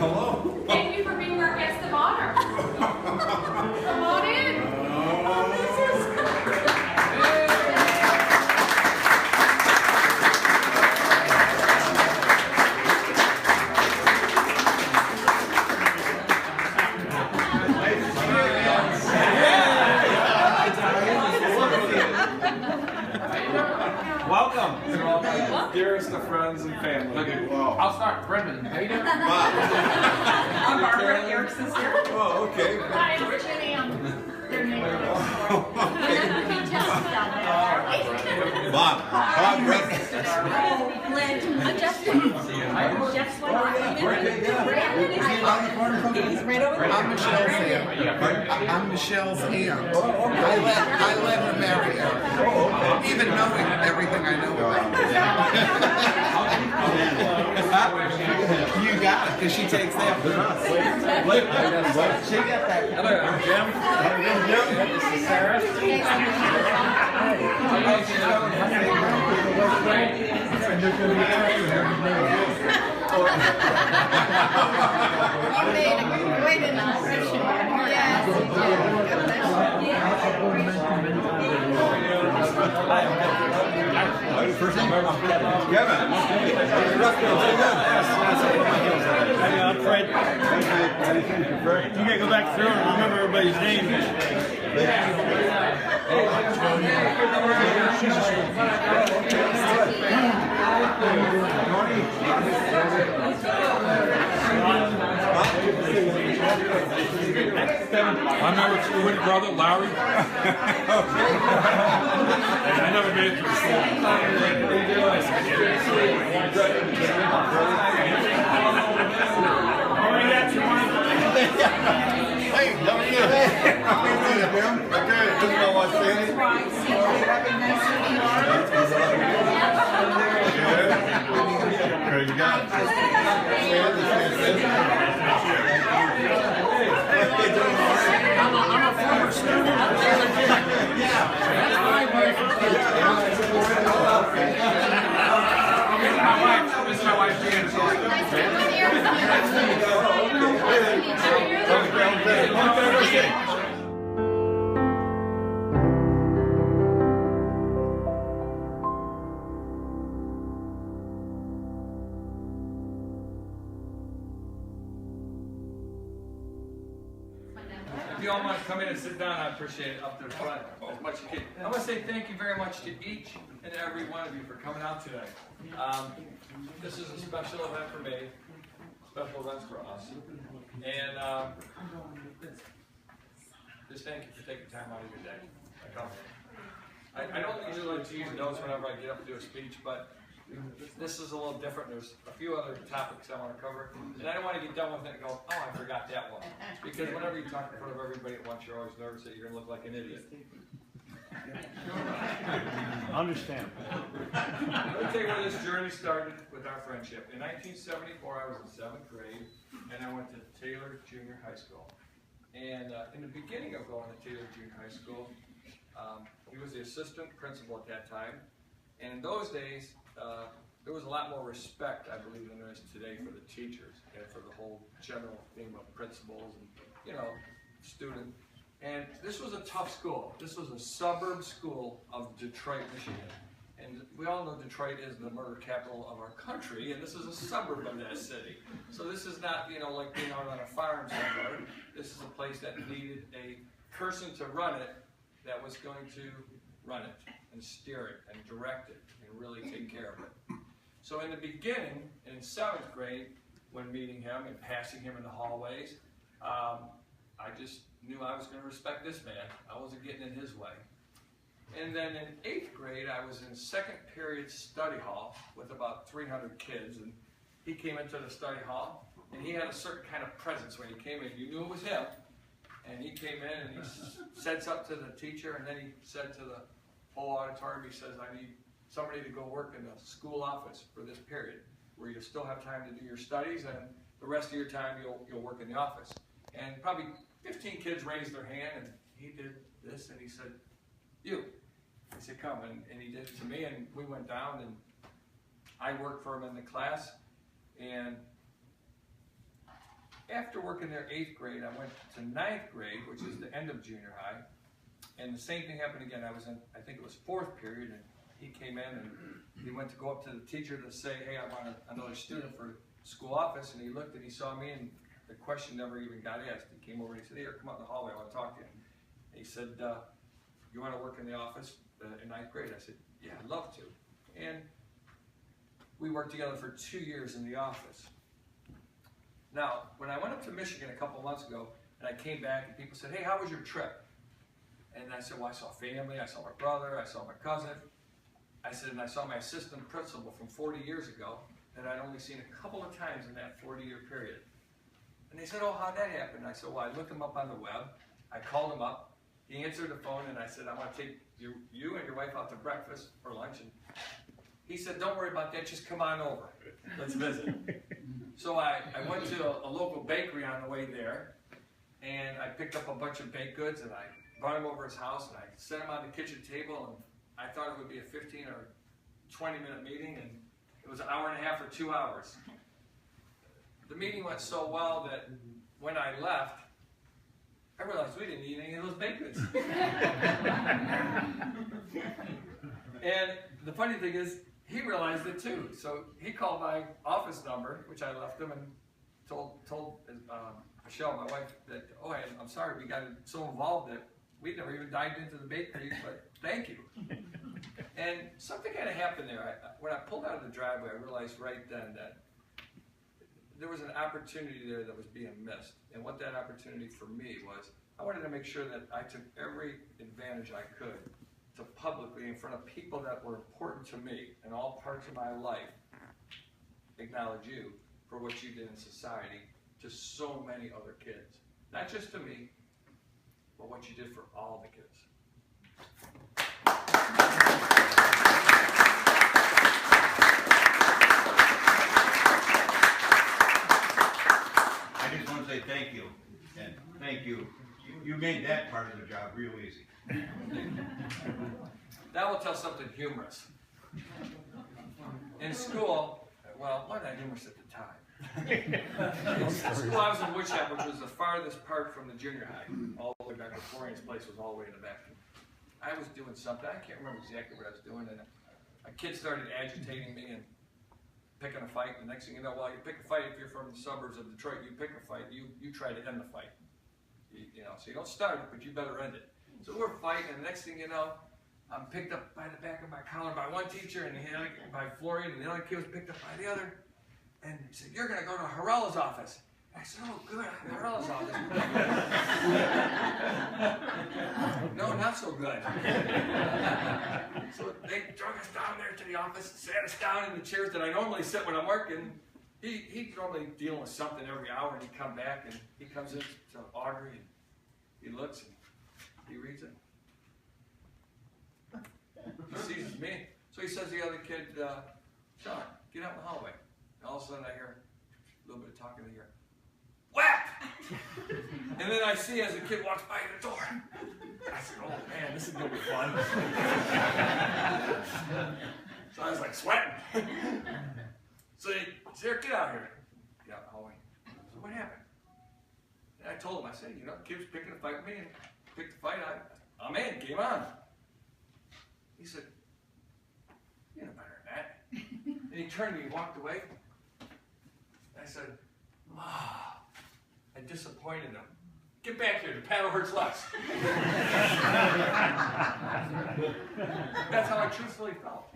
hello. Thank you for being our guest of honor. Come on in. Oh, this is great. Welcome to all my dearest of friends and family. Wow. I'll start. Brendan, how you doing? I'm Barbara, Eric's sister. Oh, okay. Hi, I'm Virginia. Their neighbors. He just down there. Bob, Lynn. I'm Jeff's Jeff's wife. He's right over there. I'm Michelle's aunt. I'm Michelle's aunt. I let her marry her. Even knowing everything I know about her. You got it, because she takes after us. She got that. hello, I'm Jim. This is Sarah. You made a great impression. Yes, you First time I'm Kevin. I'm Fred. You gotta go back through and remember everybody's name. I remember your twin brother, Larry. I never made it to Hey, how are you? Okay, this is my wife, Sandy. You got I'm a former student. This is my wife, Jan. If you all want to come in and sit down, I appreciate it up to the front as much as you can. I want to say thank you very much to each and every one of you for coming out today. This is a special event for me, special events for us, and just thank you for taking time out of your day. I don't usually like to use notes whenever I get up to do a speech, but this is a little different. There's a few other topics I want to cover, and I don't want to get done with it and go, oh, I forgot that one. Because whenever you talk in front of everybody at once, you're always nervous that you're going to look like an idiot. Understand. Let me tell you where this journey started with our friendship. In 1974, I was in 7th grade, and I went to Taylor Junior High School. And in the beginning of going to Taylor Junior High School, he was the assistant principal at that time. And in those days, there was a lot more respect, I believe, than there is today for the teachers and for the whole general theme of principals and, student. And this was a tough school. This was a suburb school of Detroit, Michigan. And we all know Detroit is the murder capital of our country, and this is a suburb of that city. So this is not, like being out on a farm somewhere. This is a place that needed a person to run it that was going to run it and steer it and direct it and really take care of it. So in the beginning, in 7th grade, when meeting him and passing him in the hallways, I just knew I was going to respect this man. I wasn't getting in his way. And then in 8th grade, I was in 2nd period study hall with about 300 kids, and he came into the study hall, and he had a certain kind of presence when he came in. You knew it was him, and he came in and he said something to the teacher, and then he said to the whole auditorium, he says, I need somebody to go work in the school office for this period, where you still have time to do your studies, and the rest of your time you'll work in the office. And probably 15 kids raised their hand, and he did this, and he said, you. I said, come, and he did it to me, and we went down, and I worked for him in the class, and after working there 8th grade, I went to 9th grade, which is the end of junior high. And the same thing happened again. I was in, I think it was 4th period, and he came in and he went to go up to the teacher to say, hey, I want another student for school office. And he looked and he saw me, and the question never even got asked. He came over and he said, here, come out in the hallway, I want to talk to you. And he said, you want to work in the office in 9th grade? I said, yeah, I'd love to. And we worked together for 2 years in the office. Now, when I went up to Michigan a couple months ago, and I came back, and people said, hey, how was your trip? And I said, well, I saw family, I saw my brother, I saw my cousin. I said, and I saw my assistant principal from 40 years ago that I'd only seen a couple of times in that 40-year period. And they said, oh, how'd that happen? And I said, well, I looked him up on the web. I called him up. He answered the phone, and I said, I want to take you and your wife out to breakfast or lunch. And he said, don't worry about that, just come on over. Let's visit. So I went to a local bakery on the way there, and I picked up a bunch of baked goods, and I brought him over his house, and I set him on the kitchen table, and I thought it would be a 15 or 20-minute meeting, and it was an hour and a half or 2 hours. The meeting went so well that when I left, I realized we didn't eat any of those baked goods. And the funny thing is, he realized it too. So he called my office number, which I left him, and told Michelle, my wife, that, oh, I'm sorry, we got so involved that we never even dived into the bakery, but thank you. And something kind of happened there. When I pulled out of the driveway, I realized right then that there was an opportunity there that was being missed. And what that opportunity for me was, I wanted to make sure that I took every advantage I could to publicly, in front of people that were important to me in all parts of my life, acknowledge you for what you did in society to so many other kids. Not just to me, but what you did for all the kids. I just want to say thank you, and thank you. You made that part of the job real easy. Now we'll tell something humorous. In school, well, wasn't that humorous at the time? In school, I was in Woodshop, which was the farthest part from the junior high. All the way back to Florian's place was all the way in the back. I was doing something, I can't remember exactly what I was doing, and a kid started agitating me and picking a fight. The next thing you know, well, you pick a fight if you're from the suburbs of Detroit, you pick a fight, you try to end the fight. You know, so you don't start it, but you better end it. So we're fighting, and the next thing you know, I'm picked up by the back of my collar by one teacher, and the other by Florian, and the other kid was picked up by the other. And he said, you're going to go to Haarala's office. I said, oh, good, Haarala's office. No, not so good. So they drug us down there to the office, sat us down in the chairs that I normally sit when I'm working. He's normally dealing with something every hour, and he'd come back, and he comes in to Audrey, and he looks, and he reads it. He sees me. So he says to the other kid, Sean, get out in the hallway. And all of a sudden I hear a little bit of talking in here. Whack! And then I see as the kid walks by the door. I said, oh man, this is going to be fun. So I was like sweating. So he said, get out here. Get out in the hallway. So what happened? And I told him, I said, you know, the kid was picking a fight with me and picked the fight. I'm in, game on. He said, you know better than that. And he turned to me and walked away. And I said, ah, I disappointed him. Get back here, the paddle hurts less. That's how I truthfully felt.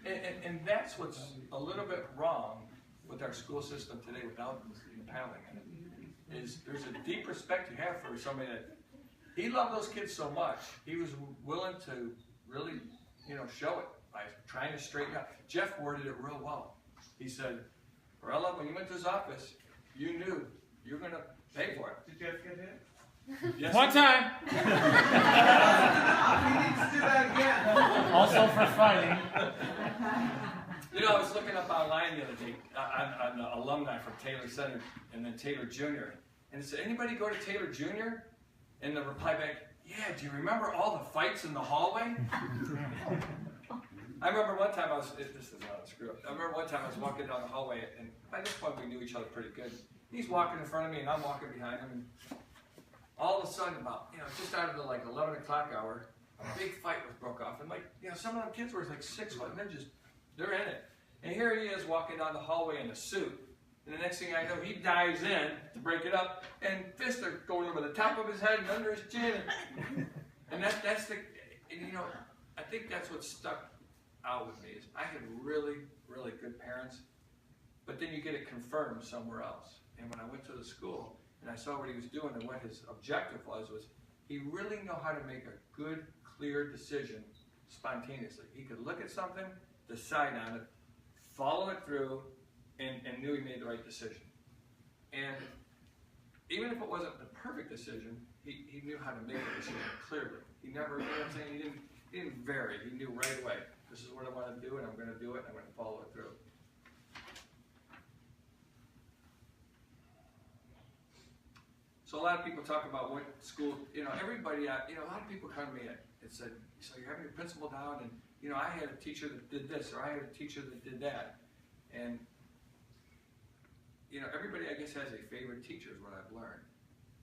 And that's what's a little bit wrong with our school system today without the paddling in it. Is there's a deep respect you have for somebody that, he loved those kids so much, he was willing to really, you know, show it by trying to straighten out. Jeff worded it real well. He said, Haarala, when you went to his office, you knew you were going to pay for it. Did Jeff get hit? Yes, One time. He needs to do that again. Also for fighting. You know, I was looking up online the other day on alumni from Taylor Center and then Taylor Jr. And it said, anybody go to Taylor Jr.? And the reply back, yeah, do you remember all the fights in the hallway? I remember one time this is not a screw up. I remember one time I was walking down the hallway, and by this point we knew each other pretty good. he's walking in front of me and I'm walking behind him, and all of a sudden, about, just out of the like 11 o'clock hour, a big fight was broke off, and some of them kids were like 6 foot, and they're in it. And here he is walking down the hallway in a suit, and the next thing I know, he dives in to break it up, and fists are going over the top of his head and under his chin, and that's the, and I think that's what stuck out with me, is I had really, really good parents, but then you get it confirmed somewhere else. And when I went to the school, and I saw what he was doing and what his objective was he really knew how to make a good, clear decision spontaneously. He could look at something, decide on it, follow it through, and knew he made the right decision. And even if it wasn't the perfect decision, he knew how to make a decision clearly. He never, he didn't vary. He knew right away, this is what I want to do, and I'm going to do it, and I'm going to follow it through. So a lot of people talk about what school, everybody, a lot of people come to me and said, so you're having your principal down, and I had a teacher that did this, or I had a teacher that did that. And, everybody, I guess, has a favorite teacher is what I've learned.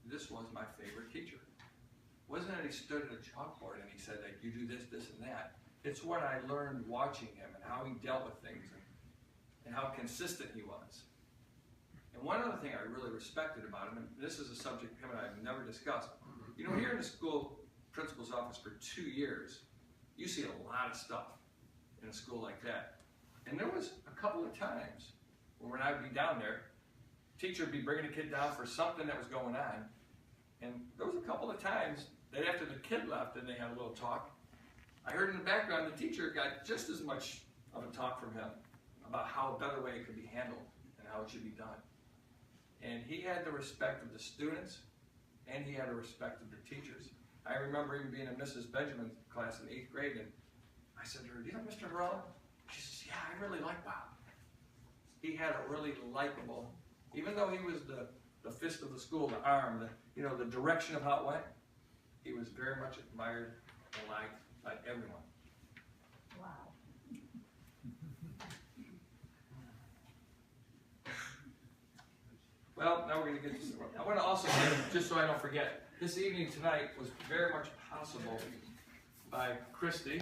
This was my favorite teacher. It wasn't that he stood at a chalkboard and he said, like, you do this, this, and that. It's what I learned watching him and how he dealt with things and how consistent he was. And one other thing I really respected about him, and this is a subject him and I have never discussed, here in the school principal's office for 2 years, you see a lot of stuff in a school like that. And there was a couple of times when I'd be down there, teacher would be bringing a kid down for something that was going on, and there was a couple of times that after the kid left and they had a little talk, I heard in the background the teacher got just as much of a talk from him about how a better way it could be handled and how it should be done. And he had the respect of the students, and he had the respect of the teachers. I remember even being in Mrs. Benjamin's class in 8th grade, and I said to her, do you know Mr. Haarala? She says, yeah, I really like Bob. He had a really likable, even though he was the fist of the school, the arm, the direction of how it went, he was very much admired and liked by everyone. Wow. Well, now we're going to get to some. I want to also say, just so I don't forget, this evening tonight was very much possible by Christy.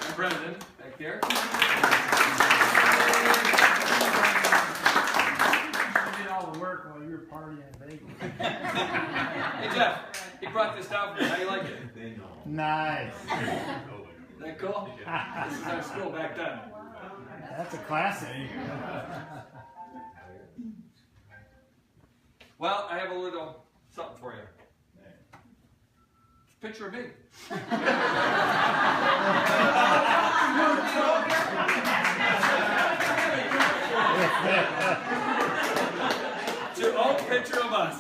And Brendan, back there. You did all the work while you were partying in Vegas. Hey Jeff, he brought this down for me. How you like it? Nice. Isn't that cool? This is our school back then. That's a classic. Well, I have a little something for you. It's a picture of me. It's your own picture of us.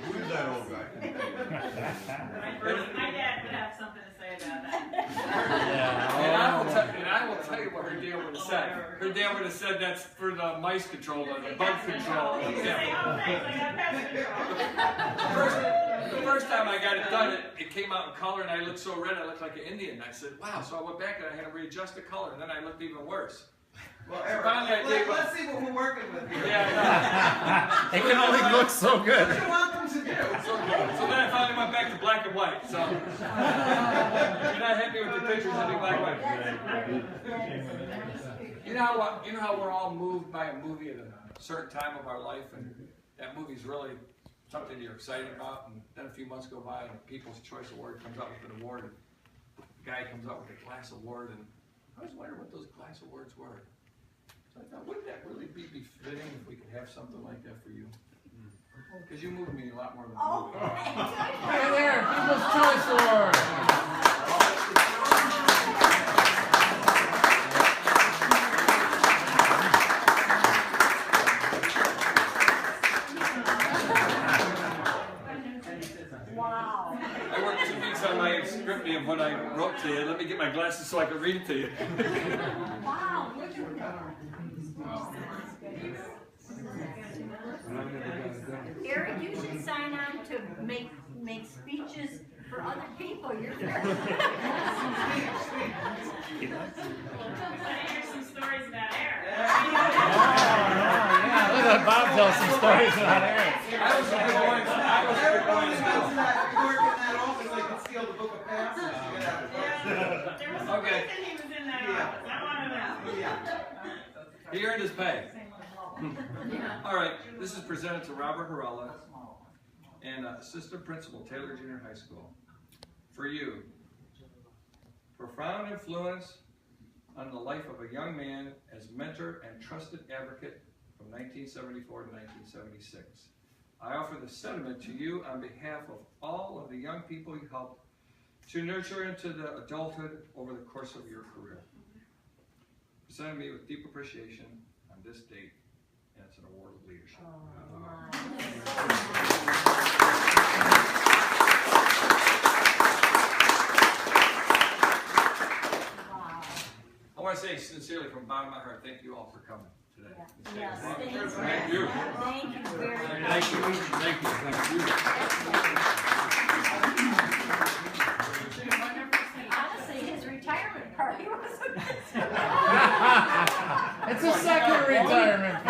Who's that old guy? My dad would have something to say about that. And I will tell you what her dad would have said. Her dad would have said that's for the mice control or the bug control. He would say, oh, thanks, I got pest control. The first time I got it done, it came out in color, and I looked so red, I looked like an Indian. I said, wow. So I went back and I had to readjust the color, and then I looked even worse. Well, So Eric, finally I gave up. let's see what we're working with here. Yeah, It can only look so good. What do you want them to do? so then I finally went back to black and white. So if you're not happy with the pictures, I'll do black and white. You know how we're all moved by a movie at a certain time of our life, and that movie's really something you're excited about, and then a few months go by and the People's Choice Award comes out with an award, and the guy comes out with a glass award, and I was wondering what those glass awards were. So I thought, wouldn't that really be befitting if we could have something like that for you? Because you move me a lot more than a movie. Hey there, People's Choice Award. Wow. I worked 2 weeks on my script of what I wrote to you. Let me get my glasses so I can read it to you. Wow, look at that. Eric, you should sign on to make speeches for other people. You're I hear some stories about Eric. Look at Bob tell some stories about Eric. I was a good boy. I was a good boy in school. You work in that office, they can steal the book of passes. You get out of There was a Okay. reason he was in that office. I want to know. Yeah. He earned his pay. All right, this is presented to Robert Haarala and Assistant Principal, Taylor Junior High School. For you, profound influence on the life of a young man as mentor and trusted advocate from 1974 to 1976. I offer this sentiment to you on behalf of all of the young people you helped to nurture into the adulthood over the course of your career. Presented me with deep appreciation on this date, and it's an award of leadership. I want to say sincerely from the bottom of my heart, thank you all for coming today. Yes, Thank thank you. you. Thank you. Thank you very much. Thank you. Thank you. Thank you. Honestly, his retirement party wasn't. It's a second retirement.